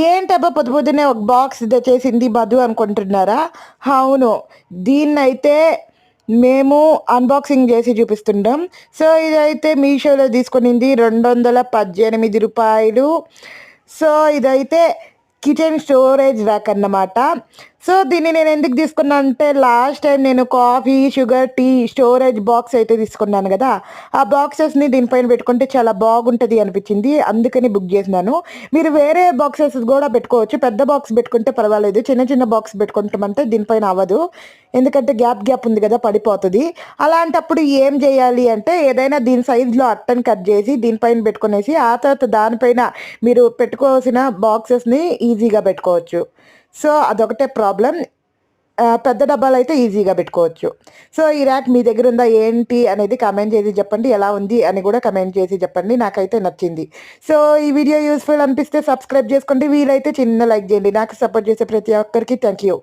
ఏంటబ్బా! పొద్దు పొద్దున్నే ఒక బాక్స్ తెచ్చేసింది మధు అనుకుంటున్నారా? అవును. దీన్నైతే మేము అన్బాక్సింగ్ జేసి చూపిస్తుంటాం. సో, ఇదైతే మీషోలో తీసుకొనింది రూ. 218. సో, ఇదైతే కిచెన్ స్టోరేజ్ ర్యాక్ అన్నమాట. సో, దీన్ని నేనెందుకు తీసుకున్నా అంటే లాస్ట్ టైమ్ నేను coffee, sugar, tea storage box అయితే తీసుకున్నాను గదా! ఆ బాక్సెస్‌ని దీనిపైన పెట్టుకుంటే చాలా బాగుంటది అనిపిచ్చింది. అందుకని బుక్ జేసినాను. మీరు వేరే బాక్సెస్ గూడా పెట్టుకోవచ్చు. పెద్ద బాక్స్ పెట్టుకుంటే పర్వాలేదు. చిన్న చిన్న బాక్స్ పెట్టుకుంటామంటే దీనిపైన అవ్వదు. ఎందుకంటే గ్యాప్ ఉంది గదా! పడిపోతది. అలాంటప్పుడు ఏం జేయాలి అంటే ఏదైనా దీని సైజ్‌లో అట్టని కట్ జేసి దీనిపైన పెట్టుకొనేసి ఆ తర్వాత దానిపైన మీరు పెట్టుకోవాల్సిన బాక్సెస్‌ని ఈజీగా పెట్టుకోవచ్చు. సో, అదొకటే ప్రాబ్లమ్. పెద్ద డబ్బాలైతే ఈజీగా పెట్టుకోవచ్చు. సో, ఈ ర్యాక్ మీ దగ్గరుందా ఏంటి అనేది కామెంట్ చేసి చెప్పండి. ఎలా ఉంది అని గూడా కామెంట్ చేసి చెప్పండి. నాకైతే నచ్చింది. సో, ఈ వీడియో యూజ్‌ఫుల్ అనిపిస్తే సబ్స్క్రైబ్ చేసుకోండి. వీలైతే చిన్న లైక్ జేయండి. నాకు సపోర్ట్ చేసే ప్రతి ఒక్కరికి థాంక్ యూ.